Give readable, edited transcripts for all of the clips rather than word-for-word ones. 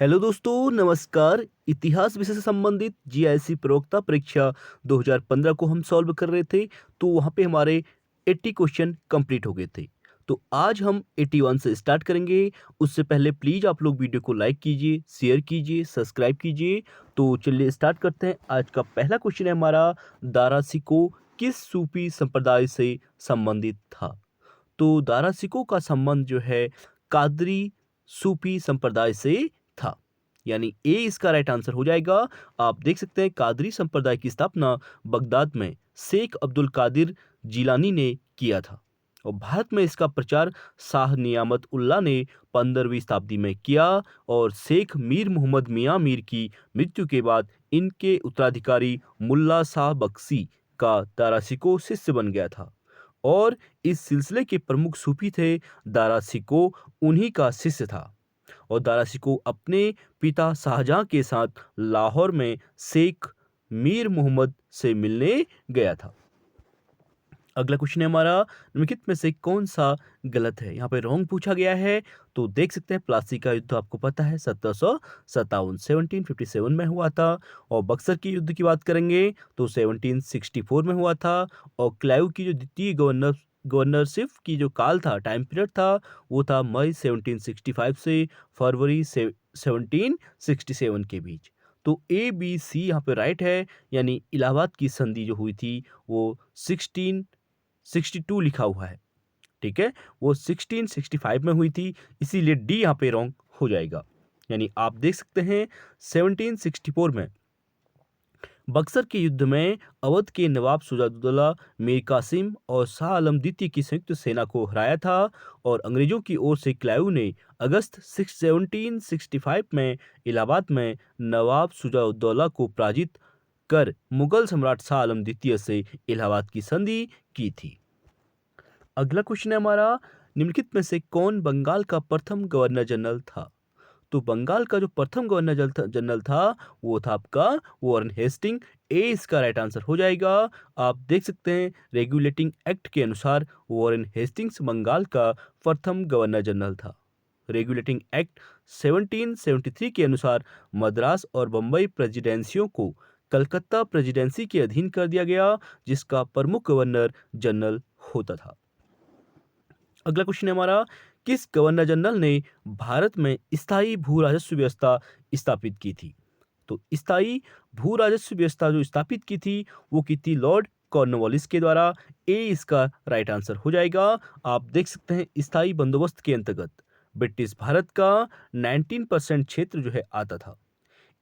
Hello दोस्तों, नमस्कार। इतिहास विषय से संबंधित जीआईसी प्रवक्ता परीक्षा 2015 को हम सॉल्व कर रहे थे, तो वहाँ पे हमारे 80 क्वेश्चन कंप्लीट हो गए थे। तो आज हम 81 से स्टार्ट करेंगे। उससे पहले प्लीज़ आप लोग वीडियो को लाइक कीजिए, शेयर कीजिए, सब्सक्राइब कीजिए। तो चलिए स्टार्ट करते हैं। आज का पहला क्वेश्चन है हमारा, दारा सिकों किस सूफी संप्रदाय से संबंधित था? तो दारा सिकों का संबंध जो है कादरी सूफी संप्रदाय से था। यानी ए इसका राइट आंसर हो जाएगा। आप देख सकते हैं कादरी संप्रदाय की स्थापना बगदाद में शेख अब्दुल कादिर जिलानी ने किया था और भारत में इसका प्रचार शाह नियामत उल्लाह ने 15वीं शताब्दी में किया और शेख मीर मोहम्मद मियां मीर की मृत्यु के बाद इनके उत्तराधिकारी मुल्ला शाह बख्शी का दारा सिकों शिष्य बन गया था और इस सिलसिले के प्रमुख सूफी थे। दारा सिकों उन्हीं का शिष्य था और दारा सिकों अपने पिता शाहजहां के साथ लाहौर में शेख मीर मोहम्मद से मिलने गया था। अगला क्वेश्चन है हमारा, निम्नलिखित में से कौन सा गलत है? यहाँ पे रॉन्ग पूछा गया है। तो देख सकते हैं प्लासी का युद्ध आपको पता है 1757 1757 में हुआ था और बक्सर के युद्ध की बात करेंगे तो 1764 में हुआ था और क्लाइव की जो द्वितीय गवर्नरशिप की जो काल था, टाइम पीरियड था, वो था मई 1765 से फरवरी से 1767 के बीच। तो ए बी सी यहाँ पे राइट है। यानी इलाहाबाद की संधि जो हुई थी वो 1662 लिखा हुआ है, ठीक है, वो 1665 में हुई थी, इसीलिए डी यहाँ पे रॉन्ग हो जाएगा। यानी आप देख सकते हैं 1764 में बक्सर के युद्ध में अवध के नवाब शुजाउद्दौला मीर कासिम और शाह आलम द्वितीय की संयुक्त सेना को हराया था और अंग्रेजों की ओर से क्लाइव ने अगस्त 1765 में इलाहाबाद में नवाब शुजाउद्दौला को पराजित कर मुगल सम्राट शाह आलम द्वितीय से इलाहाबाद की संधि की थी। अगला क्वेश्चन है हमारा, निम्नलिखित में से कौन बंगाल का प्रथम गवर्नर जनरल था? तो बंगाल का जो प्रथम गवर्नर जनरल था वो था आपका वॉरेन हेस्टिंग। ए इसका राइट आंसर हो जाएगा। आप देख सकते हैं रेगुलेटिंग एक्ट के अनुसार वॉरेन हेस्टिंग्स बंगाल का प्रथम गवर्नर जनरल था। रेगुलेटिंग एक्ट 1773 के अनुसार मद्रास और बम्बई प्रेसिडेंसियों को कलकत्ता प्रेसिडेंसी के अधीन कर दिया गया, जिसका प्रमुख गवर्नर जनरल होता था। अगला क्वेश्चन है हमारा, किस गवर्नर जनरल ने भारत में स्थायी भू राजस्व व्यवस्था स्थापित की थी? तो स्थायी भू राजस्व व्यवस्था जो स्थापित की थी वो की थी लॉर्ड कॉर्नवालिस के द्वारा। ए इसका राइट आंसर हो जाएगा। आप देख सकते हैं स्थायी बंदोबस्त के अंतर्गत ब्रिटिश भारत का 19% क्षेत्र जो है आता था।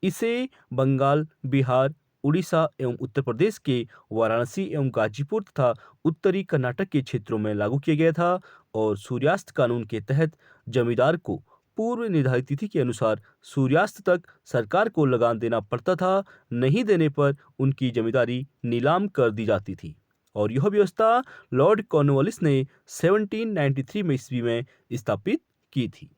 इसे बंगाल, बिहार, उड़ीसा एवं उत्तर प्रदेश के वाराणसी एवं गाजीपुर तथा उत्तरी कर्नाटक के क्षेत्रों में लागू किया गया था और सूर्यास्त कानून के तहत जमींदार को पूर्व निर्धारित तिथि के अनुसार सूर्यास्त तक सरकार को लगान देना पड़ता था। नहीं देने पर उनकी जमींदारी नीलाम कर दी जाती थी और यह व्यवस्था लॉर्ड कॉर्नवालिस ने 1793 में ईस्वी में स्थापित की थी।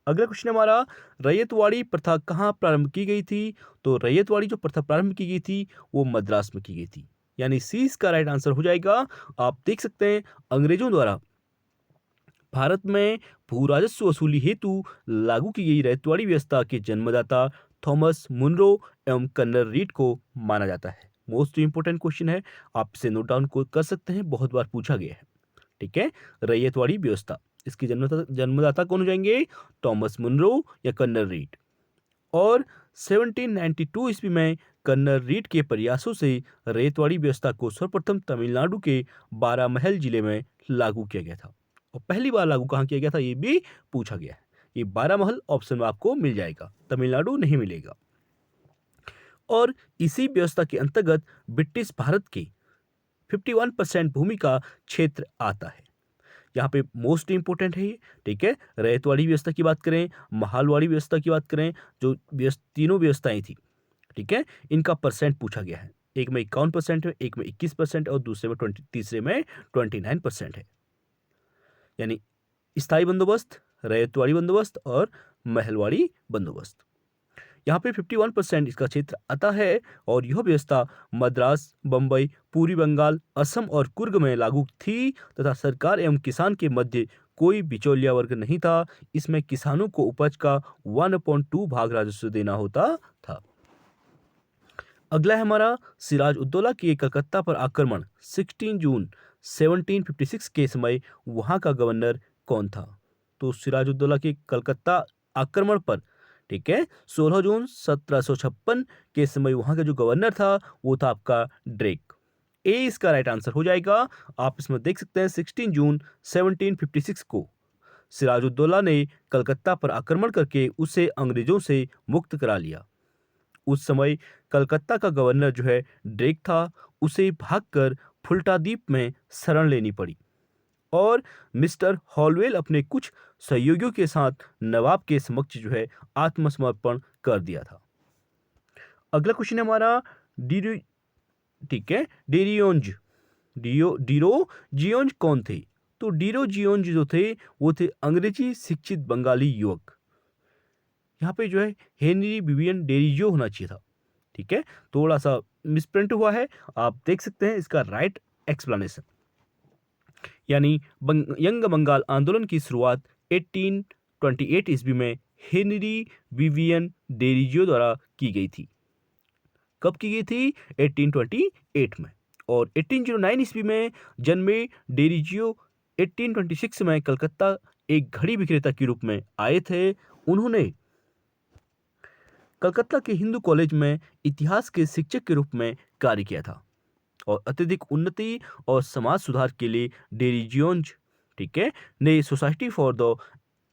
अगला क्वेश्चन हमारा, रैयतवाड़ी प्रथा कहाँ प्रारंभ की गई थी? तो रैयतवाड़ी जो प्रथा प्रारंभ की गई थी वो मद्रास में की गई थी। यानी सी इसका राइट आंसर हो जाएगा। आप देख सकते हैं अंग्रेजों द्वारा भारत में भू राजस्व वसूली हेतु लागू की गई रैयतवाड़ी व्यवस्था के जन्मदाता थॉमस मुनरो एवं कर्नल रीड को माना जाता है। मोस्ट इंपोर्टेंट क्वेश्चन है, आप इसे नोट डाउन कर सकते हैं, बहुत बार पूछा गया है। ठीक है, रैयतवाड़ी व्यवस्था, इसके जन्मदाता कौन हो जाएंगे? थॉमस मुनरो या कर्नल रीड। और 1792 ईस्वी में कर्नल रीड के प्रयासों से रैयतवाड़ी व्यवस्था को सर्वप्रथम तमिलनाडु के बारामहल जिले में लागू किया गया था और पहली बार लागू कहाँ किया गया था ये भी पूछा गया है। ये बारामहल ऑप्शन में आपको मिल जाएगा, तमिलनाडु नहीं मिलेगा। और इसी व्यवस्था के अंतर्गत ब्रिटिश भारत के 51% भूमि का क्षेत्र आता है। यहाँ पे मोस्ट इंपोर्टेंट है ये, ठीक है। रैयतवाड़ी व्यवस्था की बात करें, महालवाड़ी व्यवस्था की बात करें, जो तीनों व्यवस्थाएं थी, ठीक है, इनका परसेंट पूछा गया है। एक में 51% है, एक में 21% और दूसरे में तीसरे में 29% है। यानी स्थायी बंदोबस्त, रैयतवाड़ी बंदोबस्त और महलवाड़ी बंदोबस्त। यहाँ पे 51% इसका क्षेत्र आता है और यह व्यवस्था मद्रास, बम्बई, पूर्वी बंगाल, असम और कुर्ग में लागू थी तथा सरकार एवं किसान के मध्य कोई बिचौलिया वर्ग नहीं था। इसमें किसानों को उपज का 1/2 भाग राजस्व देना होता था। अगला है हमारा सिराज उद्दौला के कलकत्ता पर आक्रमण 16 जून 1756 के समय वहां का गवर्नर कौन था? तो सिराज उद्दौला के कलकत्ता आक्रमण पर, ठीक है, 16 जून 1756 के समय वहां का जो गवर्नर था वो था आपका ड्रेक। ए इसका राइट आंसर हो जाएगा। आप इसमें देख सकते हैं 16 जून 1756 को सिराजुद्दौला ने कलकत्ता पर आक्रमण करके उसे अंग्रेजों से मुक्त करा लिया। उस समय कलकत्ता का गवर्नर जो है ड्रेक था, उसे भागकर फुल्टा द्वीप में शरण लेनी पड़ी और मिस्टर हॉलवेल अपने कुछ सहयोगियों के साथ नवाब के समक्ष जो है आत्मसमर्पण कर दिया था। अगला क्वेश्चन है हमारा डीरो, ठीक है, डीरोजियोंज कौन थे? तो डीरोजियोंज जो थे वो थे अंग्रेजी शिक्षित बंगाली युवक। यहाँ पे जो है हेनरी विवियन डेरिजियो होना चाहिए था, ठीक है, थोड़ा सा मिसप्रिंट हुआ है। आप देख सकते हैं इसका राइट एक्सप्लेनेशन, यानी यंग बंगाल आंदोलन की शुरुआत 1828 ईस्वी में हेनरी विवियन डेरिजियो द्वारा की गई थी। कब की गई थी? 1828 में। और 1809 ईस्वी में जन्मे डेरिजियो 1826 में कलकत्ता एक घड़ी विक्रेता के रूप में आए थे। उन्होंने कलकत्ता के हिंदू कॉलेज में इतिहास के शिक्षक के रूप में कार्य किया था और अत्यधिक उन्नति और समाज सुधार के लिए डेरिजियोंज, ठीक है, ने society for the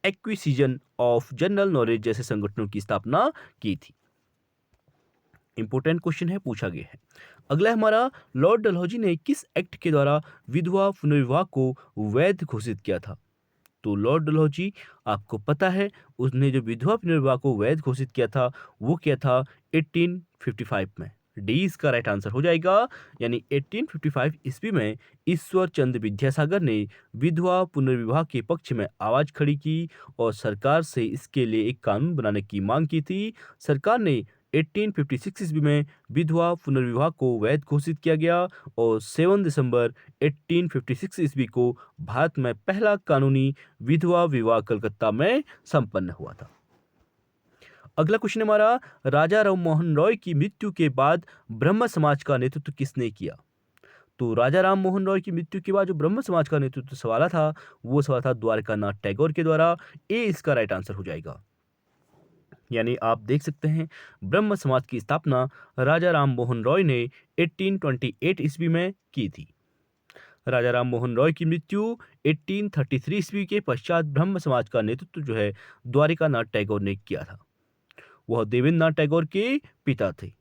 acquisition of general knowledge जैसे संगठनों की स्थापना की थी। इंपोर्टेंट क्वेश्चन है, पूछा गया है। अगला हमारा लॉर्ड डलहौजी ने किस एक्ट के द्वारा विधवा पुनर्विवाह को वैध घोषित किया था? तो लॉर्ड डलहौजी, आपको पता है, उसने जो विधवा पुनर्विवाह को वैध घोषित किया था वो किया था 1855 में। डी इसका राइट आंसर हो जाएगा, यानी 1855 ईस्वी में ईश्वर चंद्र विद्यासागर ने विधवा पुनर्विवाह के पक्ष में आवाज खड़ी की और सरकार से इसके लिए एक कानून बनाने की मांग की थी। सरकार ने 1856 ईस्वी में विधवा पुनर्विवाह को वैध घोषित किया गया और 7 दिसंबर 1856 ईस्वी को भारत में पहला कानूनी विधवा विवाह कलकत्ता में संपन्न हुआ था। अगला क्वेश्चन हमारा, राजा राम मोहन रॉय की मृत्यु के बाद ब्रह्म समाज का नेतृत्व किसने किया? तो राजा राम मोहन रॉय की मृत्यु के बाद जो ब्रह्म समाज का नेतृत्व संभाला था वो संभाला था द्वारकानाथ टैगोर के द्वारा। ए इसका राइट आंसर हो जाएगा, यानी आप देख सकते हैं ब्रह्म समाज की स्थापना राजा राम मोहन रॉय ने 1828 ईस्वी में की थी। राजा राम मोहन रॉय की मृत्यु 1833 ईस्वी के पश्चात ब्रह्म समाज का नेतृत्व जो है द्वारिकानाथ टैगोर ने किया था। वह देवेंद्रनाथ टैगोर के पिता थे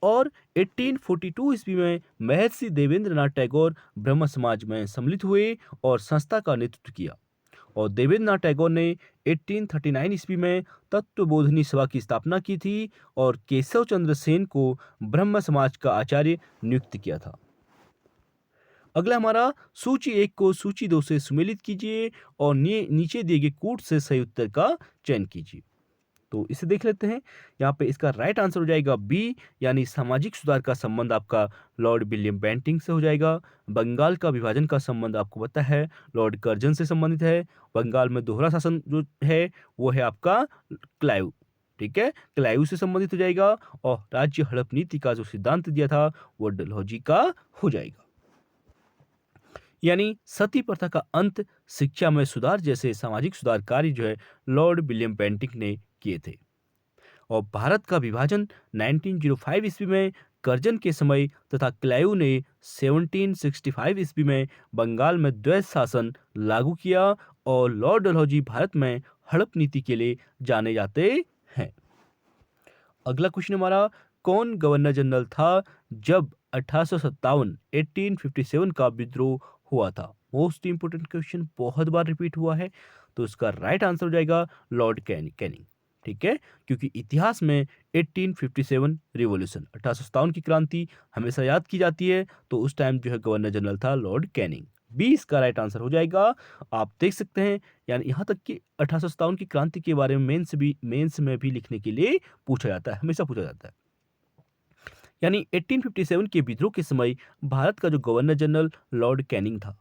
और 1842 ईस्वी में महर्षि देवेंद्रनाथ टैगोर ब्रह्म समाज में सम्मिलित हुए और संस्था का नेतृत्व किया और देवेंद्रनाथ टैगोर ने 1839 ईस्वी में तत्वबोधिनी सभा की स्थापना की थी और केशव चंद्र सेन को ब्रह्म समाज का आचार्य नियुक्त किया था। अगला हमारा सूची 1 को सूची 2 से सुमेलित कीजिए और नीचे दिए गए कूट से सही उत्तर का चयन कीजिए। तो इसे देख लेते हैं। यहाँ पे इसका राइट आंसर हो जाएगा बी, यानी सामाजिक सुधार का संबंध आपका लॉर्ड विलियम बेंटिंक से हो जाएगा। बंगाल का विभाजन का संबंध आपको पता है लॉर्ड कर्जन से संबंधित है। बंगाल में दोहरा शासन जो है वो है आपका क्लाइव, ठीक है, क्लाइव से संबंधित हो जाएगा। और राज्य हड़प नीति का जो सिद्धांत दिया था वो डलहौजी का हो जाएगा। यानी सती प्रथा का अंत, शिक्षा में सुधार जैसे सामाजिक सुधार कार्य जो है लॉर्ड विलियम बेंटिंक ने किए थे। और भारत का विभाजन 1905 ईस्वी में कर्जन के समय तथा क्लाइव ने 1765 ईस्वी में बंगाल में द्वैत शासन लागू किया और लॉर्ड डलहौजी भारत में हड़प नीति के लिए जाने जाते हैं। अगला क्वेश्चन हमारा, कौन गवर्नर जनरल था जब 1857 का विद्रोह हुआ था? मोस्ट इंपोर्टेंट क्वेश्चन, बहुत बार रिपीट हुआ है, तो इसका राइट आंसर हो जाएगा लॉर्ड कैनिंग, ठीक है, क्योंकि इतिहास में 1857 रिवॉल्यूशन 1857 की क्रांति हमेशा याद की जाती है, तो उस टाइम जो है गवर्नर जनरल था लॉर्ड कैनिंग। 20 का राइट आंसर हो जाएगा। आप देख सकते हैं, यानी यहाँ तक कि 1857 की क्रांति के बारे में मेंस में भी लिखने के लिए पूछा जाता है, हमेशा पूछा जाता है। यानी 1857 के विद्रोह के समय भारत का जो गवर्नर जनरल लॉर्ड कैनिंग था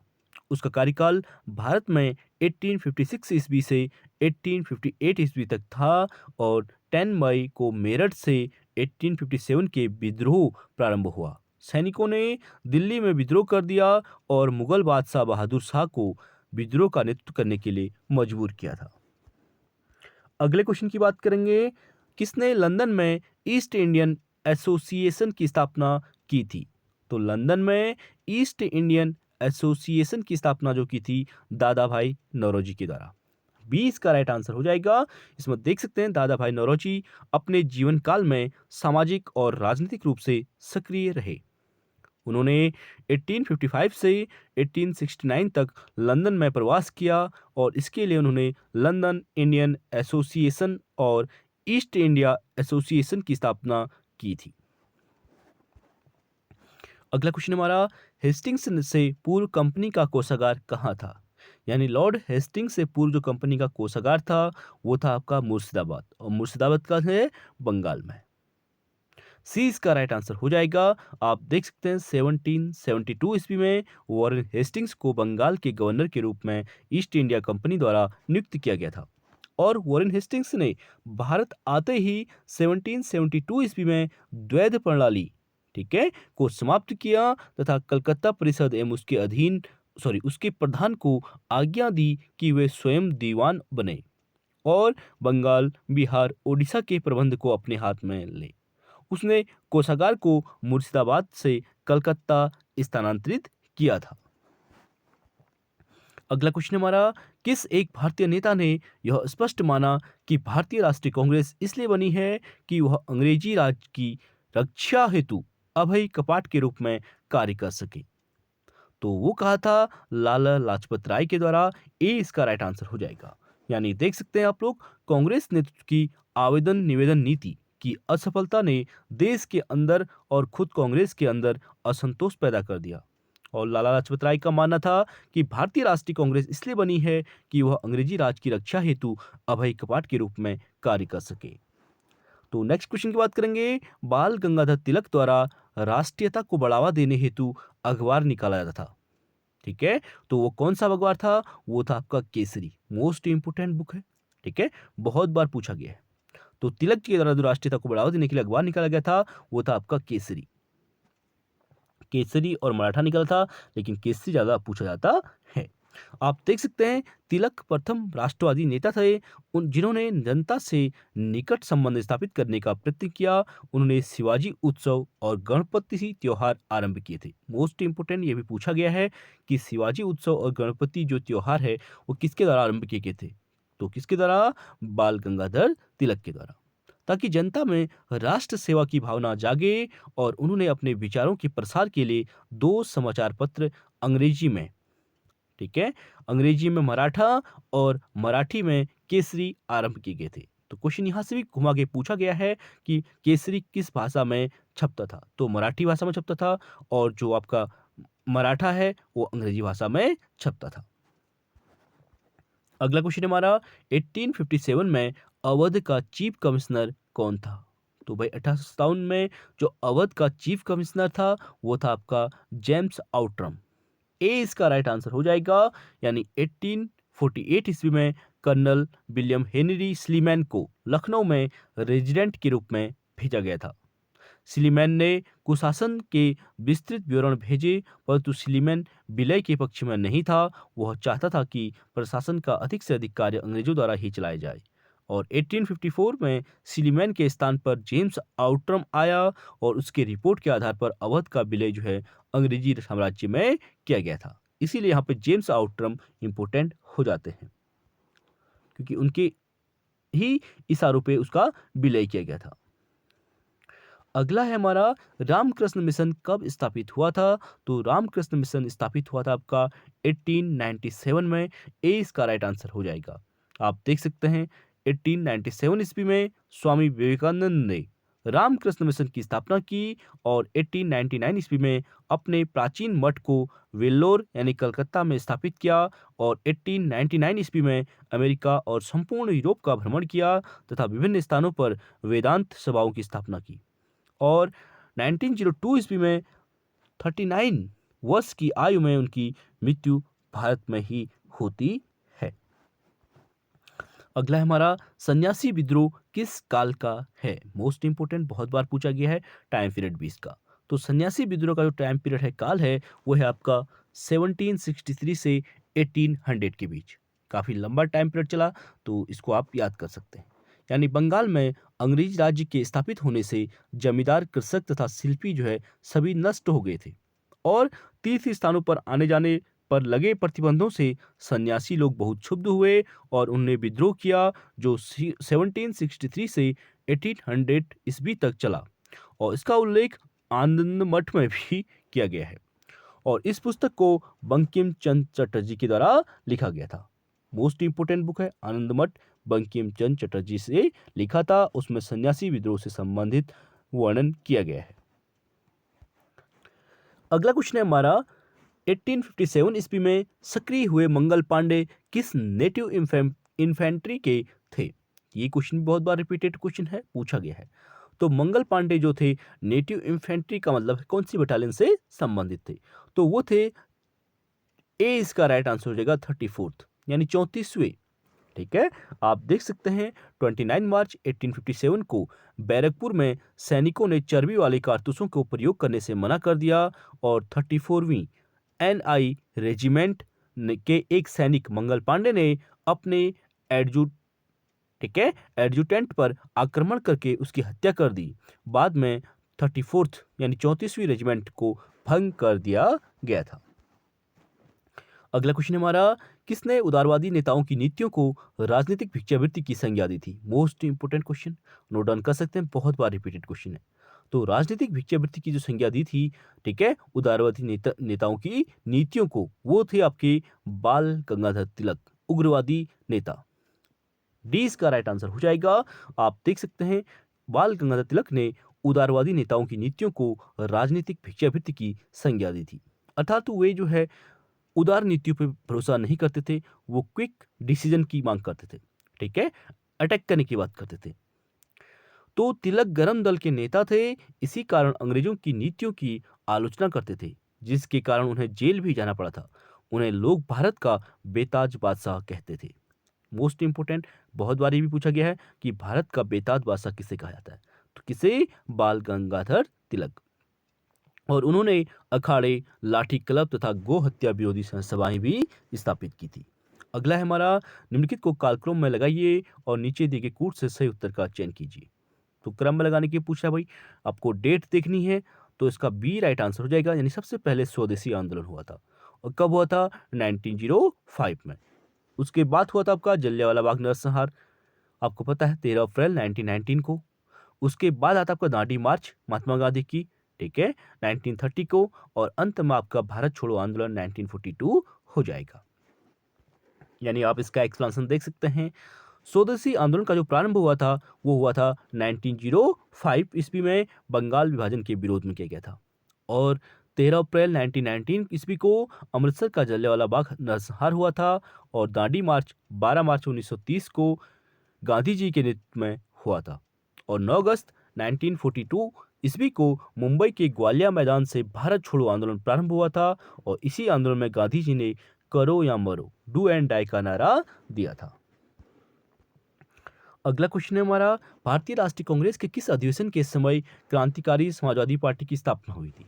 उसका कार्यकाल भारत में 1856 ईस्वी से 1858 ईस्वी तक था और 10 मई को मेरठ से 1857 के विद्रोह प्रारंभ हुआ। सैनिकों ने दिल्ली में विद्रोह कर दिया और मुगल बादशाह बहादुर शाह को विद्रोह का नेतृत्व करने के लिए मजबूर किया था। अगले क्वेश्चन की बात करेंगे, किसने लंदन में ईस्ट इंडियन एसोसिएशन की स्थापना की थी? तो लंदन में ईस्ट इंडियन एसोसिएशन की स्थापना जो की थी दादा भाई नौरोजी के द्वारा। 20 का राइट आंसर हो जाएगा। इसमें देख सकते हैं दादा भाई नौरोजी अपने जीवन काल में सामाजिक और राजनीतिक रूप से सक्रिय रहे। उन्होंने 1855 से 1869 तक लंदन में प्रवास किया और इसके लिए उन्होंने लंदन इंडियन एसोसिएशन और ईस्ट इंडिया एसोसिएशन की स्थापना की थी। अगला क्वेश्चन हमारा, हेस्टिंग्स से पूर्व कंपनी का कोषागार कहाँ था? यानी लॉर्ड हेस्टिंग्स से पूर्व जो कंपनी का कोषागार था वो था आपका मुर्शिदाबाद, और मुर्शिदाबाद का है बंगाल में। सी इसका राइट आंसर हो जाएगा। आप देख सकते हैं 1772 ईस्वी में वॉरेन हेस्टिंग्स को बंगाल के गवर्नर के रूप में ईस्ट इंडिया कंपनी द्वारा नियुक्त किया गया था और वॉरेन हेस्टिंग्स ने भारत आते ही 1772 ईस्वी में द्वैध प्रणाली, ठीक है, को समाप्त किया तथा कलकत्ता परिषद एवं उसके प्रधान को आज्ञा दी कि वे स्वयं दीवान बने और बंगाल, बिहार, ओडिशा के प्रबंध को अपने हाथ में ले। उसने कोषागार को मुर्शिदाबाद से कलकत्ता स्थानांतरित किया था। अगला क्वेश्चन हमारा, किस एक भारतीय नेता ने यह स्पष्ट माना कि भारतीय राष्ट्रीय कांग्रेस इसलिए बनी है कि वह अंग्रेजी राज की रक्षा हेतु अभय कपाट के रूप में कार्य कर सके? तो वो कहा था लाला लाजपत राय के द्वारा। ए इसका राइट आंसर हो जाएगा। यानी देख सकते हैं आप लोग, कांग्रेस नेतृत्व की आवेदन निवेदन नीति की असफलता ने देश के अंदर और खुद कांग्रेस के अंदर असंतोष पैदा कर दिया और लाला लाजपत राय का मानना था कि भारतीय राष्ट्रीय कांग्रेस इसलिए बनी है कि वह अंग्रेजी राज की रक्षा हेतु अभय कपाट के रूप में कार्य कर सके। तो नेक्स्ट क्वेश्चन की बात करेंगे, बाल गंगाधर तिलक द्वारा राष्ट्रीयता को बढ़ावा देने हेतु अखबार निकाला जाता था, ठीक है, तो वो कौन सा अखबार था? वो था आपका केसरी। मोस्ट इंपोर्टेंट बुक है, ठीक है, बहुत बार पूछा गया है। तो तिलक के द्वारा जो राष्ट्रीयता को बढ़ावा देने के लिए अखबार निकाला गया था वो था आपका केसरी। केसरी और मराठा निकला था, लेकिन केसरी ज्यादा पूछा जाता है। आप देख सकते हैं तिलक प्रथम राष्ट्रवादी नेता थे जिन्होंने जनता से निकट संबंध स्थापित करने का प्रयत्न किया। उन्होंने शिवाजी उत्सव और गणपति त्योहार आरंभ किए थे। मोस्ट इंपोर्टेंट ये भी पूछा गया है कि शिवाजी उत्सव और गणपति जो त्योहार है वो किसके द्वारा आरंभ किए गए थे? तो किसके द्वारा? बाल गंगाधर तिलक के द्वारा, ताकि जनता में राष्ट्र सेवा की भावना जागे। और उन्होंने अपने विचारों के प्रसार के लिए 2 समाचार पत्र अंग्रेजी में, ठीक है, अंग्रेजी में मराठा और मराठी में केसरी आरंभ किए गए थे। तो क्वेश्चन यहाँ से भी घुमा के पूछा गया है कि केसरी किस भाषा में छपता था? तो मराठी भाषा में छपता था और जो आपका मराठा है वो अंग्रेजी भाषा में छपता था। अगला क्वेश्चन हमारा, 1857 में अवध का चीफ कमिश्नर कौन था? तो भाई 1857 में जो अवध का चीफ कमिश्नर था वो था आपका जेम्स आउट्रम। ए इसका राइट आंसर हो जाएगा। यानी 1848 ईस्वी में कर्नल विलियम हेनरी स्लीमैन को लखनऊ में रेजिडेंट के रूप में भेजा गया था। स्लीमैन ने कुशासन के विस्तृत विवरण भेजे, परंतु स्लीमैन विलय के पक्ष में नहीं था। वह चाहता था कि प्रशासन का अधिक से अधिक कार्य अंग्रेजों द्वारा ही चलाया जाए और 1854 में स्लीमैन के स्थान पर जेम्स आउट्रम आया और उसके रिपोर्ट के आधार पर अवध का विलय जो है अंग्रेजी साम्राज्य में किया गया था। इसीलिए यहाँ पे जेम्स आउट्रम इंपोर्टेंट हो जाते हैं क्योंकि उनके ही इशारों पे उसका विलय किया गया था। अगला है हमारा, रामकृष्ण मिशन कब स्थापित हुआ था? तो रामकृष्ण मिशन स्थापित हुआ था आपका 1897 में। ए इसका राइट आंसर हो जाएगा। आप देख सकते हैं 1897 ईस्वी में स्वामी विवेकानंद ने रामकृष्ण मिशन की स्थापना की और 1899 ईस्वी में अपने प्राचीन मठ को वेल्लोर यानी कलकत्ता में स्थापित किया और 1899 ईस्वी में अमेरिका और संपूर्ण यूरोप का भ्रमण किया तथा विभिन्न स्थानों पर वेदांत सभाओं की स्थापना की और 1902 ईस्वी में 39 वर्ष की आयु में उनकी मृत्यु भारत में ही होती है। अगला है हमारा सन्यासी विद्रोह किस काल का है? मोस्ट इंपोर्टेंट, बहुत बार पूछा गया है, टाइम पीरियड भी इसका। तो सन्यासी विद्रोह का जो टाइम पीरियड है, काल है, वो है आपका 1763 से 1800 के बीच। काफी लंबा टाइम पीरियड चला, तो इसको आप याद कर सकते हैं। यानी बंगाल में अंग्रेज राज्य के स्थापित होने से जमींदार, कृषक तथा शिल्पी जो है सभी नष्ट हो गए थे, और तीर्थ स्थानों पर आने जाने पर लगे प्रतिबंधों से सन्यासी लोग बहुत क्षुब्ध हुए और उन्होंने विद्रोह किया, जो 1763 से 1800 ईस्वी तक चला, और इसका उल्लेख आनंद मठ में भी किया गया है, और इस पुस्तक को बंकिम चंद्र चटर्जी के द्वारा लिखा गया था। मोस्ट इंपोर्टेंट बुक है आनंद मठ, बंकिम चंद्र चटर्जी से लिखा था। उसमें सन्यासी विद्रोह से संबंधित वर्णन किया गया है। अगला क्वेश्चन है हमारा 1857 ईस्वी में सक्रिय हुए मंगल पांडे किस नेटिव इन्फेंट्री के थे? ये क्वेश्चन बहुत बार रिपीटेड क्वेश्चन है, पूछा गया है। तो मंगल पांडे जो थे, नेटिव इन्फेंट्री का मतलब कौन सी बटालियन से संबंधित थे? तो वो थे, ए इसका राइट आंसर हो जाएगा 34th, यानी 34वें। ठीक है, आप देख सकते हैं 29 मार्च 1857 को बैरकपुर में सैनिकों ने चर्बी वाले कारतूसों को प्रयोग करने से मना कर दिया, और 34वीं एनआई रेजिमेंट के एक सैनिक मंगल पांडे ने अपने एडजुटेंट पर आक्रमण करके उसकी हत्या कर दी। बाद में 34th यानी 34वीं रेजिमेंट को भंग कर दिया गया था। अगला क्वेश्चन हमारा, किसने उदारवादी नेताओं की नीतियों को राजनीतिक भिक्षावृत्ति की संज्ञा दी थी? Most important question, note down कर सकते हैं, बहुत बार रिपीटेड क्वेश्चन है। तो राजनीतिक भिक्षावृत्ति की जो संज्ञा दी थी, ठीक है, उदारवादी नेताओं की नीतियों को, वो थे आपके बाल गंगाधर तिलक, उग्रवादी नेता। डी इसका राइट आंसर हो जाएगा। आप देख सकते हैं बाल गंगाधर तिलक ने उदारवादी नेताओं की नीतियों को राजनीतिक भिक्षावृत्ति की संज्ञा दी थी। अर्थात वे जो है उदार नीतियों पर भरोसा नहीं करते थे, वो क्विक डिसीजन की मांग करते थे, ठीक है, अटैक करने की बात करते थे। तो तिलक गरम दल के नेता थे, इसी कारण अंग्रेजों की नीतियों की आलोचना करते थे, जिसके कारण उन्हें जेल भी जाना पड़ा था। उन्हें लोग भारत का बेताज बादशाह कहते थे। मोस्ट इंपोर्टेंट, बहुत बार ये भी पूछा गया है कि भारत का बेताज बादशाह किसे कहा जाता है? तो किसे? बाल गंगाधर तिलक। और उन्होंने अखाड़े, लाठी क्लब तथा गो हत्या विरोधी सभाएं भी स्थापित की थी। अगला है हमारा, निम्नलिखित को कालक्रम में लगाइए और नीचे दिए गए कूट से सही उत्तर का चयन कीजिए। तो क्रम में लगाने की पूछा भाई, आपको डेट देखनी है, तो इसका बी राइट आंसर हो जाएगा। यानी सबसे पहले स्वदेशी आंदोलन हुआ था, और कब हुआ था? 1905 में। उसके बाद हुआ था आपका जलियांवाला बाग नरसंहार, आपको पता है 13 अप्रैल 1919 को। उसके बाद आता आपका दांडी मार्च महात्मा गांधी की, ठीक है, 1930 को, और अंत में आपका भारत छोड़ो आंदोलन 1942 हो जाएगा। यानी आप इसका एक्सप्लेनेशन देख सकते हैं। स्वदेशी आंदोलन का जो प्रारंभ हुआ था, वो हुआ था 1905 ईस्वी में बंगाल विभाजन के विरोध में किया गया था, और 13 अप्रैल 1919 ईस्वी को अमृतसर का जलियांवाला बाग नरसंहार हुआ था, और दांडी मार्च 12 मार्च 1930 को गांधी जी के नेतृत्व में हुआ था, और 9 अगस्त 1942 ईस्वी को मुंबई के ग्वालिया मैदान से भारत छोड़ो आंदोलन प्रारंभ हुआ था, और इसी आंदोलन में गांधी जी ने करो या मरो, डू एंड डाई का नारा दिया था। अगला क्वेश्चन है हमारा, भारतीय राष्ट्रीय कांग्रेस के किस अधिवेशन के समय क्रांतिकारी समाजवादी पार्टी की स्थापना हुई थी?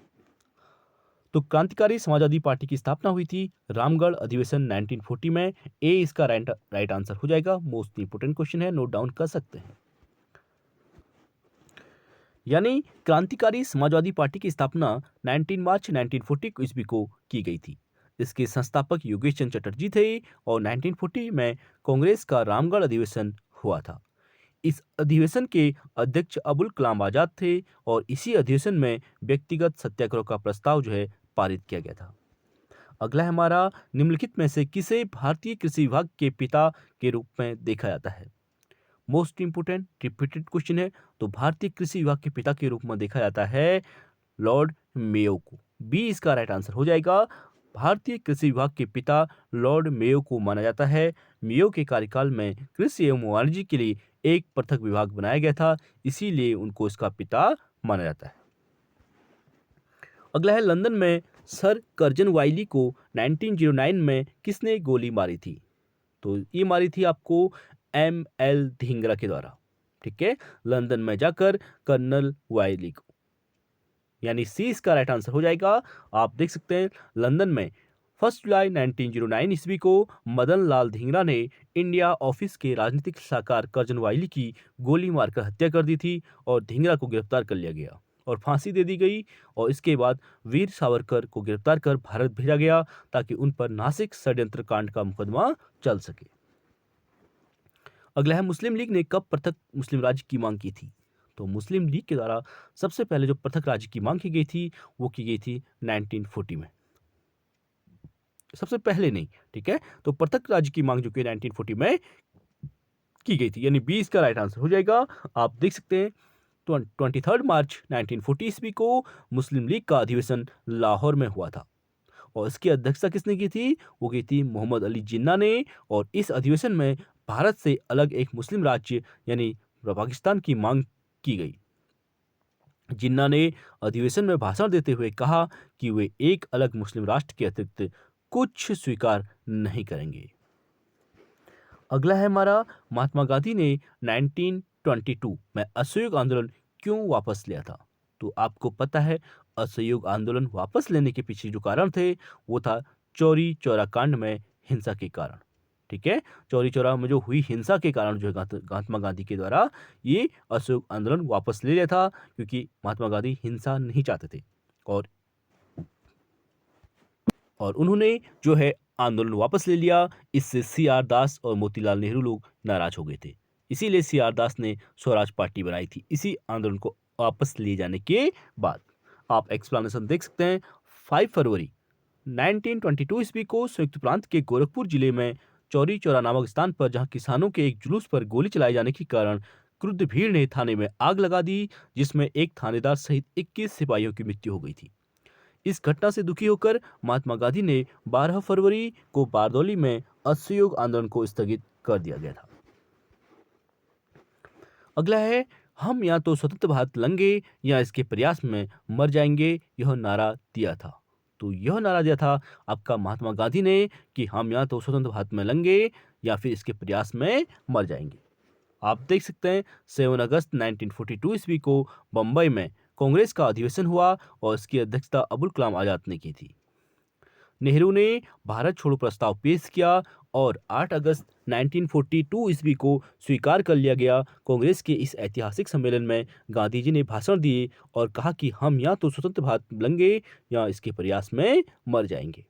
तो क्रांतिकारी समाजवादी पार्टी की स्थापना हुई थी रामगढ़ अधिवेशन 1940 में। ए इसका राइट आंसर हो जाएगा। मोस्ट इंपोर्टेंट क्वेश्चन है, नोट डाउन कर सकते हैं। यानी क्रांतिकारी समाजवादी पार्टी की स्थापना 19 मार्च 1940 ईस्वी को की गई थी। इसके संस्थापक योगेश चंद्र चटर्जी थे, और 1940 में कांग्रेस का रामगढ़ अधिवेशन हुआ था। इस अधिवेशन के अध्यक्ष अबुल कलाम आजाद थे, और इसी अधिवेशन में व्यक्तिगत सत्याग्रह का प्रस्ताव जो है पारित किया गया था। अगला है हमारा, निम्नलिखित में से किसे भारतीय कृषि विभाग के पिता के रूप में देखा जाता है? मोस्ट इंपोर्टेंट रिपीटेड क्वेश्चन है। तो भारतीय कृषि विभाग के पिता के रूप में देखा जाता है लॉर्ड मेयो को। बी इसका राइट आंसर हो जाएगा। भारतीय कृषि विभाग के पिता लॉर्ड मेयो को माना जाता है। मेयो के कार्यकाल में कृषि एवं वाणिज्य के लिए एक पृथक विभाग बनाया गया था, इसीलिए उनको इसका पिता माना जाता है। अगला है, लंदन में सर कर्जन वाइली को 1909 में किसने गोली मारी थी? तो ये मारी थी आपको एम.एल. धिंगरा के द्वारा। ठीक है, लंदन में जाकर कर्नल वाइली को, यानी सी इसका राइट आंसर हो जाएगा। आप देख सकते हैं लंदन में 1 जुलाई 1909 ईस्वी को मदन लाल धिंगरा ने इंडिया ऑफिस के राजनीतिक सलाहकार कर्जन वाइली की गोली मारकर हत्या कर दी थी और धिंगरा को गिरफ्तार कर लिया गया और फांसी दे दी गई। और इसके बाद वीर सावरकर को गिरफ्तार कर भारत भेजा गया ताकि उन पर नासिक षड्यंत्र कांड का मुकदमा चल सके। अगला है, मुस्लिम लीग ने कब पृथक मुस्लिम राज्य की मांग की थी? तो मुस्लिम लीग के द्वारा सबसे पहले जो पृथक राज्य की मांग की गई थी वो की गई थी 1940 में, सबसे पहले नहीं। ठीक है, तो पृथक राज्य की मांग जो कि 1940 में की गई थी, यानी 20 का राइट आंसर हो जाएगा। आप देख सकते हैं 23 मार्च 1940 ईस्वी को मुस्लिम लीग का अधिवेशन लाहौर में हुआ था और इसकी अध्यक्षता किसने की थी? वो की थी मोहम्मद अली जिन्ना ने। और इस अधिवेशन में भारत से अलग एक मुस्लिम राज्य यानी पाकिस्तान की मांग की गई। जिन्ना ने अधिवेशन में भाषण देते हुए कहा कि वे एक अलग मुस्लिम राष्ट्र के अतिरिक्त कुछ स्वीकार नहीं करेंगे। अगला है हमारा, महात्मा गांधी ने 1922 में असहयोग आंदोलन क्यों वापस लिया था? तो आपको पता है असहयोग आंदोलन वापस लेने के पीछे जो कारण थे वो था चौरी चौरा कांड में हिंसा के कारण। ठीक है, चौरी चौरा में जो हुई हिंसा के कारण जो है महात्मा गांधी के द्वारा ये असहयोग आंदोलन वापस ले लिया था, क्योंकि महात्मा गांधी हिंसा नहीं चाहते थे और उन्होंने जो है आंदोलन वापस ले लिया। इससे सी.आर. दास और मोतीलाल नेहरू लोग नाराज हो गए थे, इसीलिए सी.आर. दास ने स्वराज पार्टी बनाई थी इसी आंदोलन को वापस लिए जाने के बाद। आप एक्सप्लेनेशन देख सकते हैं। 5 फरवरी 1922 ईस्वी को संयुक्त प्रांत के गोरखपुर जिले में चौरी चौरा नामक स्थान पर जहां किसानों के एक जुलूस पर गोली चलाए जाने के कारण क्रुद्ध भीड़ ने थाने में आग लगा दी, जिसमें एक थानेदार सहित 21 सिपाहियों की मृत्यु हो गई थी। इस घटना से दुखी होकर महात्मा गांधी ने 12 फरवरी को बारदौली में असहयोग आंदोलन को स्थगित कर दिया गया था। अगला है, हम या तो स्वतंत्र भारत लंगे या इसके प्रयास में मर जाएंगे, यह नारा दिया था। तो यह नारा दिया था आपका महात्मा गांधी ने कि हम या तो स्वतंत्र भारत में लंगे या फिर इसके प्रयास में मर जाएंगे। आप देख सकते हैं 7 अगस्त 1942 ईस्वी को बंबई में कांग्रेस का अधिवेशन हुआ और इसकी अध्यक्षता अबुल कलाम आजाद ने की थी। नेहरू ने भारत छोड़ो प्रस्ताव पेश किया और 8 अगस्त 1942 ईस्वी को स्वीकार कर लिया गया। कांग्रेस के इस ऐतिहासिक सम्मेलन में गांधी जी ने भाषण दिए और कहा कि हम या तो स्वतंत्र भारत लंगे या इसके प्रयास में मर जाएंगे।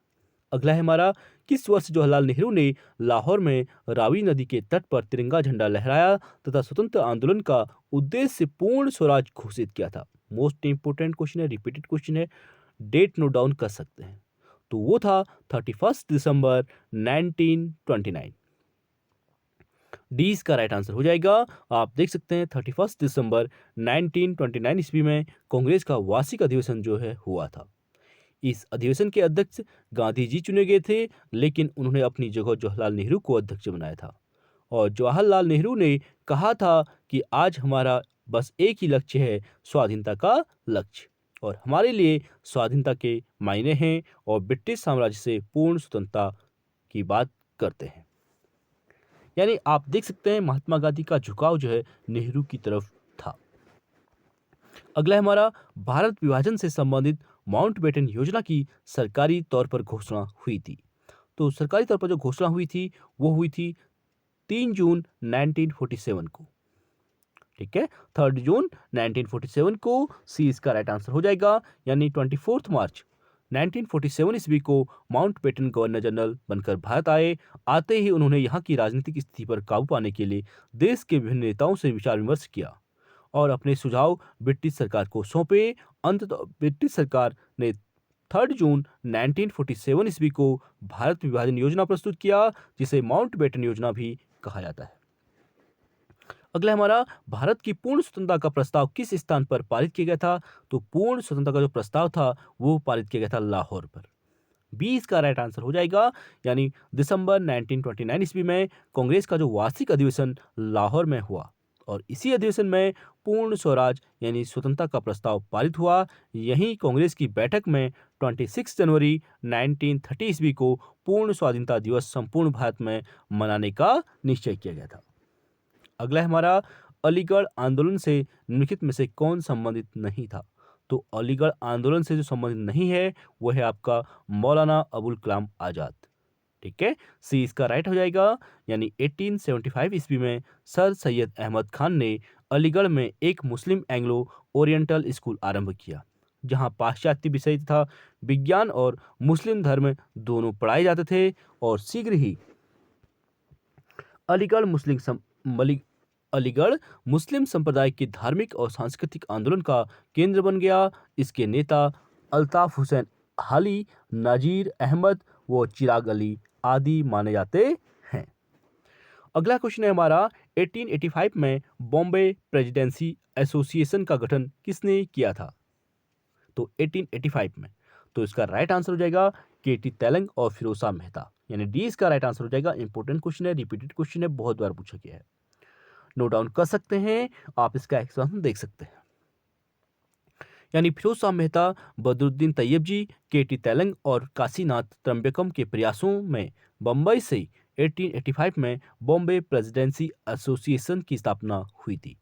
अगला है हमारा, किस वर्ष जवाहरलाल नेहरू ने लाहौर में रावी नदी के तट पर तिरंगा झंडा लहराया तथा स्वतंत्र आंदोलन का उद्देश्य पूर्ण स्वराज घोषित किया था? मोस्ट इंपोर्टेंट क्वेश्चन है, रिपीटेड क्वेश्चन है, डेट नोट डाउन कर सकते हैं। तो वो था 31 दिसंबर 1929। डी इसका राइट आंसर हो जाएगा। आप देख सकते हैं 31 दिसंबर 1929 ईस्वी में कांग्रेस का वार्षिक अधिवेशन जो है हुआ था। इस अधिवेशन के अध्यक्ष गांधी जी चुने गए थे, लेकिन उन्होंने अपनी जगह जवाहरलाल नेहरू को अध्यक्ष बनाया था और जवाहरलाल नेहरू ने कहा था कि आज हमारा बस एक ही लक्ष्य है, स्वाधीनता का लक्ष्य, और हमारे लिए स्वाधीनता के मायने हैं और ब्रिटिश साम्राज्य से पूर्ण स्वतंत्रता की बात करते हैं। यानी आप देख सकते हैं महात्मा गांधी का झुकाव जो है नेहरू की तरफ था। अगला है हमारा, भारत विभाजन से संबंधित माउंटबेटन योजना की सरकारी तौर पर घोषणा हुई थी। तो सरकारी तौर पर जो घोषणा हुई थी वो हुई थी 3 जून 1947 को। ठीक है, 3 जून 1947 को सी इसका राइट आंसर हो जाएगा। यानी 24 मार्च 1947 ईस्वी को माउंटबेटन गवर्नर जनरल बनकर भारत आए। आते ही उन्होंने यहाँ की राजनीतिक स्थिति पर काबू पाने के लिए देश के विभिन्न नेताओं से विचार विमर्श किया और अपने सुझाव ब्रिटिश सरकार को सौंपे। अंततः ब्रिटिश सरकार ने 3 जून 1947 ईस्वी को भारत विभाजन योजना प्रस्तुत किया, जिसे माउंटबेटन योजना भी कहा जाता है। अगला हमारा, भारत की पूर्ण स्वतंत्रता का प्रस्ताव किस स्थान पर पारित किया गया था? तो पूर्ण स्वतंत्रता का जो प्रस्ताव था वो पारित किया गया था लाहौर पर। 20 का राइट आंसर हो जाएगा। यानी दिसंबर 1929 ईस्वी में कांग्रेस का जो वार्षिक अधिवेशन लाहौर में हुआ और इसी अधिवेशन में पूर्ण स्वराज यानी स्वतंत्रता का प्रस्ताव पारित हुआ। यहीं कांग्रेस की बैठक में 26 जनवरी 1930 ईस्वी को पूर्ण स्वाधीनता दिवस संपूर्ण भारत में मनाने का निश्चय किया गया था। अगला है हमारा अलीगढ़ आंदोलन से निम्नलिखित में से कौन संबंधित नहीं था? तो अलीगढ़ आंदोलन से जो संबंधित नहीं है वो है आपका मौलाना अबुल कलाम आजाद। ठीक है, सी इसका राइट हो जाएगा। यानी 1875 ईस्वी में सर सैयद अहमद खान ने अलीगढ़ में एक मुस्लिम एंग्लो ओरिएंटल स्कूल आरंभ किया, जहां पाश्चात्य विषय तथा विज्ञान और मुस्लिम धर्म दोनों पढ़ाए जाते थे। और शीघ्र ही अलीगढ़ मुस्लिम अलीगढ़ मुस्लिम संप्रदाय के धार्मिक और सांस्कृतिक आंदोलन का केंद्र बन गया। इसके नेता अल्ताफ हुसैन हाली, नाजीर अहमद व चिराग अली आदि माने जाते हैं। अगला क्वेश्चन है हमारा 1885 में बॉम्बे प्रेसिडेंसी एसोसिएशन का गठन किसने किया था? तो 1885 में, तो इसका राइट आंसर हो जाएगा केटी तेलंग और फिरोजा मेहता, यानी डी इसका राइट आंसर हो जाएगा। इंपॉर्टेंट क्वेश्चन है, रिपीटेड क्वेश्चन है, बहुत बार पूछा गया है, नोट डाउन कर सकते हैं आप, इसका एक्सप्लेनेशन देख सकते हैं। यानी फिरोज मेहता, बदरुद्दीन तैयब जी, केटी तेलंग और काशीनाथ त्र्यंबकम के प्रयासों में बम्बई से 1885 में बॉम्बे प्रेसिडेंसी एसोसिएशन की स्थापना हुई थी।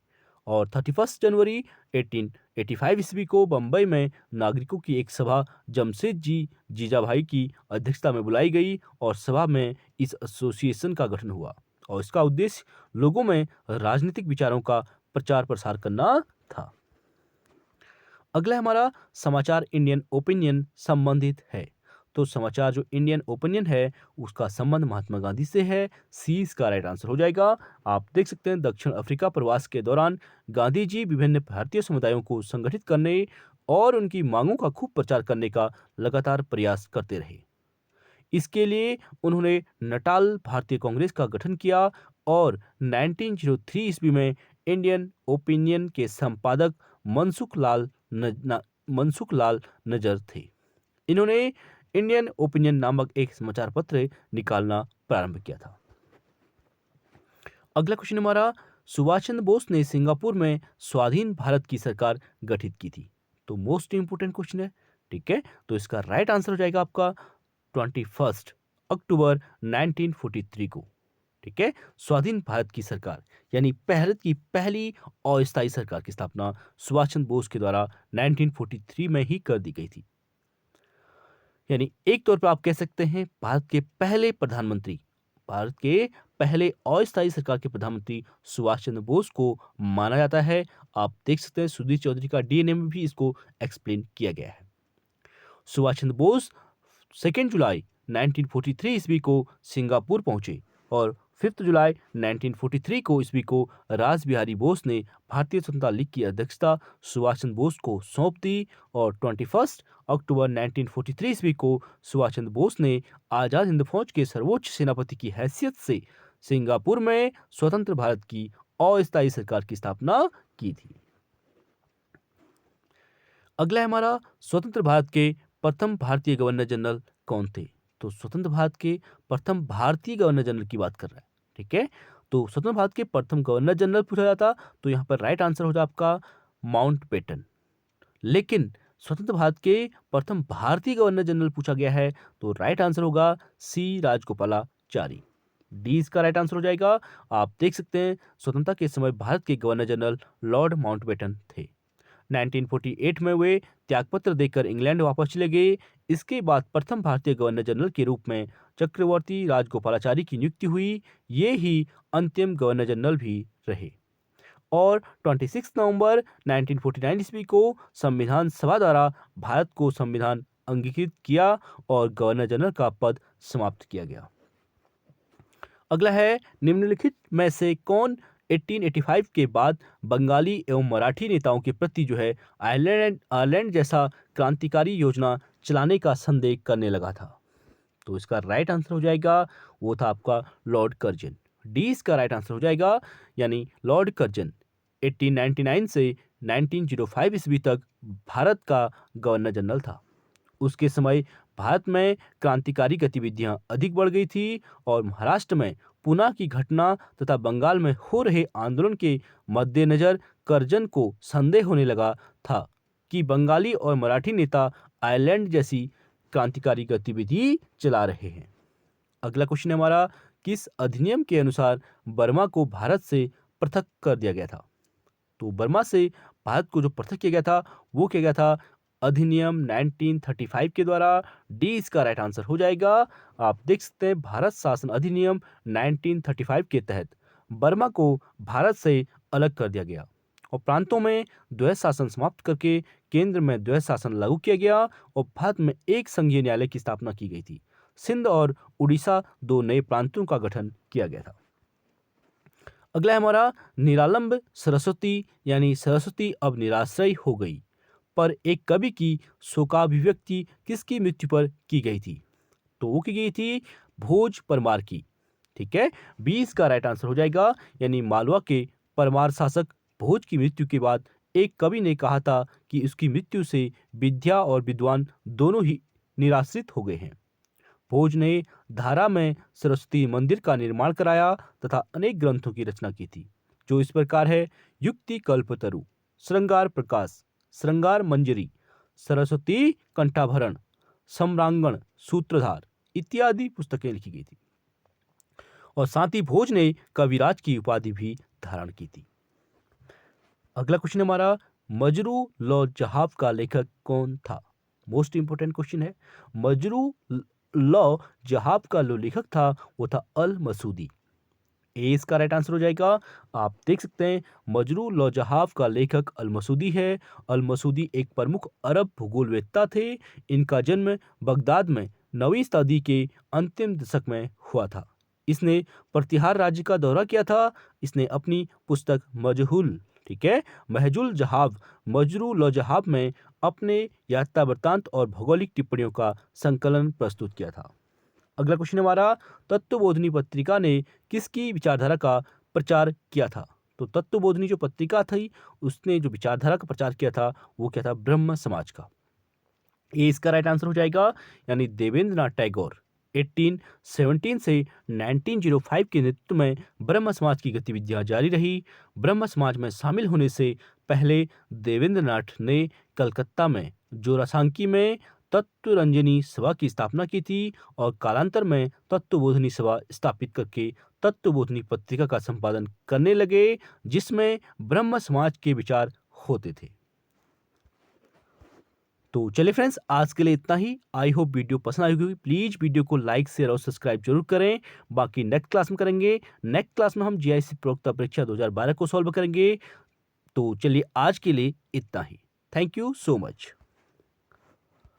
और 31 जनवरी 1885 ईस्वी को बम्बई में नागरिकों की एक सभा जमशेद जी जीजाभाई की अध्यक्षता में बुलाई गई और सभा में इस एसोसिएशन का गठन हुआ। और इसका उद्देश्य लोगों में राजनीतिक विचारों का प्रचार प्रसार करना था। अगला हमारा समाचार इंडियन ओपिनियन संबंधित है। तो समाचार जो इंडियन ओपिनियन है उसका संबंध महात्मा गांधी से है, सी इसका राइट आंसर हो जाएगा। आप देख सकते हैं दक्षिण अफ्रीका प्रवास के दौरान गांधी जी विभिन्न भारतीय समुदायों को संगठित करने और उनकी मांगों का खूब प्रचार करने का लगातार प्रयास करते रहे। इसके लिए उन्होंने नटाल भारतीय कांग्रेस का गठन किया और 1903 ईस्वी में इंडियन ओपिनियन के संपादक मनसुख लाल नजर थे। इन्होंने इंडियन ओपिनियन नामक एक समाचार पत्र निकालना प्रारंभ किया था। अगला क्वेश्चन हमारा, सुभाष चंद्र बोस ने सिंगापुर में स्वाधीन भारत की सरकार गठित की थी। तो मोस्ट इंपोर्टेंट क्वेश्चन है, ठीक है। तो इसका राइट आंसर हो जाएगा आपका 21 अक्टूबर 1943 को, ठीक है। स्वाधीन भारत की सरकार यानी भारत की पहली अस्थायी सरकार की स्थापना सुभाष चंद्र बोस के द्वारा 1943 में ही कर दी गई थी। यानी एक तौर पर आप कह सकते हैं भारत के पहले अस्थायी सरकार के प्रधानमंत्री सुभाष चंद्र बोस को माना जाता है। आप देख सकते हैं सुधीर चौधरी का डीएनए में भी इसको एक्सप्लेन किया गया है। सुभाष चंद्र बोस 2 जुलाई 1943 ईस्वी को सिंगापुर पहुंचे और 5 जुलाई 1943 को ईस्वी को राज बिहारी बोस ने भारतीय स्वतंत्रता लीग की अध्यक्षता सुभाष चंद्र बोस को सौंप दी और 21 अक्टूबर 1943 ईस्वी को सुभाष चंद्र बोस ने आजाद हिंद फौज के सर्वोच्च सेनापति की हैसियत से सिंगापुर में स्वतंत्र भारत की अस्थायी सरकार की स्थापना की थी। अगला है हमारा, स्वतंत्र भारत के प्रथम भारतीय गवर्नर जनरल कौन थे? तो स्वतंत्र भारत के प्रथम भारतीय गवर्नर जनरल की बात कर रहा है, ठीक है। तो स्वतंत्र भारत के प्रथम गवर्नर जनरल पूछा जाता तो यहाँ पर राइट आंसर हो जाए आपका माउंटबेटन। लेकिन स्वतंत्र भारत के प्रथम भारतीय गवर्नर जनरल पूछा गया है तो राइट आंसर होगा सी राजगोपालाचारी, डी इसका राइट आंसर हो जाएगा। आप देख सकते हैं स्वतंत्रता के समय भारत के गवर्नर जनरल लॉर्ड माउंटबेटन थे। 1948 में वे त्यागपत्र देकर इंग्लैंड वापस चले गए। इसके बाद प्रथम भारतीय गवर्नर जनरल के रूप में चक्रवर्ती राजगोपालाचारी की नियुक्ति हुई। ये ही अंतिम गवर्नर जनरल भी रहे और 26 नवंबर 1949 ईस्वी को संविधान सभा द्वारा भारत को संविधान अंगीकृत किया और गवर्नर जनरल का पद समाप्त किया गया। अगला है, निम्नलिखित में से कौन 1885 के बाद बंगाली एवं मराठी नेताओं के प्रति जो है आयरलैंड जैसा क्रांतिकारी योजना चलाने का संदेह करने लगा था? तो इसका राइट आंसर हो जाएगा वो था आपका लॉर्ड कर्जन, डी इसका राइट आंसर हो जाएगा। यानी लॉर्ड कर्जन 1899 से 1905 ईस्वी तक भारत का गवर्नर जनरल था। उसके समय भारत में क्रांतिकारी गतिविधियां अधिक बढ़ गई थी और महाराष्ट्र में पुणे की घटना तथा बंगाल में हो रहे आंदोलन के मद्देनजर करजन को संदेह होने लगा था कि बंगाली और मराठी नेता आयरलैंड जैसी क्रांतिकारी गतिविधि चला रहे हैं। अगला क्वेश्चन है हमारा, किस अधिनियम के अनुसार बर्मा को भारत से पृथक कर दिया गया था? तो बर्मा से भारत को जो पृथक किया गया था वो किया गया था अधिनियम 1935 के द्वारा। डी इसका राइट आंसर हो जाएगा। आप देख सकते हैं भारत शासन अधिनियम 1935 के तहत बर्मा को भारत से अलग कर दिया गया और प्रांतों में द्वैध शासन समाप्त करके केंद्र में द्वैध शासन लागू किया गया और भारत में एक संघीय न्यायालय की स्थापना की गई थी। सिंध और उड़ीसा दो नए प्रांतों का गठन किया गया था। अगला है हमारा, निरालंब सरस्वती यानी सरस्वती अब निराश्रय हो गई पर एक कवि की शोकाभिव्यक्ति किसकी मृत्यु पर की गई थी? तो वो की गई थी भोज परमार की। ठीक है, 20 का राइट आंसर हो जाएगा। यानी मालवा के परमार शासक भोज की मृत्यु के बाद एक कवि ने कहा था कि उसकी मृत्यु से विद्या और विद्वान दोनों ही निराश्रित हो गए हैं। भोज ने धारा में सरस्वती मंदिर का निर्माण कराया तथा अनेक ग्रंथों की रचना की थी, जो इस प्रकार है: युक्ति कल्पतरु, श्रृंगार प्रकाश, श्रृंगार मंजरी, सरस्वती कंठाभरण, सम्रांगण, सूत्रधार इत्यादि पुस्तकें लिखी गई थी और साथ ही भोज ने कविराज की उपाधि भी धारण की थी। अगला क्वेश्चन हमारा, मजरू लॉ जहाब का लेखक कौन था? मोस्ट इंपोर्टेंट क्वेश्चन है। मजरू लॉ जहाब का जो लेखक था वो था अल मसूदी। ए इसका राइट आंसर हो जाएगा। आप देख सकते हैं मजरू लॉ जहाब का लेखक अल मसूदी है। अल मसूदी एक प्रमुख अरब भूगोलवेत्ता थे। इनका जन्म बगदाद में 9वीं शताब्दी के अंतिम दशक में हुआ था। इसने प्रतिहार राज्य का दौरा किया था। इसने अपनी पुस्तक महजुल जहाब मजरू लॉ जहाब में अपने यात्रा वृत्तांत और भौगोलिक टिप्पणियों का संकलन प्रस्तुत किया था। अगला क्वेश्चन हमारा, तत्वबोधिनी पत्रिका ने किसकी विचारधारा का प्रचार किया था? तो तत्वबोधिनी जो पत्रिका थी उसने जो विचारधारा का प्रचार किया था वो क्या था? ब्रह्म समाज का। ये इसका राइट आंसर हो जाएगा। यानी देवेंद्रनाथ टैगोर 1817 से 1905 के नेतृत्व में ब्रह्म समाज की गतिविधियां जारी रही। ब्रह्म समाज में शामिल होने से पहले देवेंद्रनाथ ने कलकत्ता में जोरासांकी में तत्वरंजनी सभा की स्थापना की थी और कालांतर में तत्वबोधिनी सभा स्थापित करके तत्वबोधिनी पत्रिका का संपादन करने लगे, जिसमें ब्रह्म समाज के विचार होते थे। तो चलिए फ्रेंड्स, आज के लिए इतना ही। आई होप वीडियो पसंद आई होगी। प्लीज वीडियो को लाइक शेयर और सब्सक्राइब जरूर करें। बाकी नेक्स्ट क्लास में करेंगे। नेक्स्ट क्लास में हम जीआईसी प्रवक्ता परीक्षा 2012 को सॉल्व करेंगे। तो चलिए आज के लिए इतना ही। Thank you so much.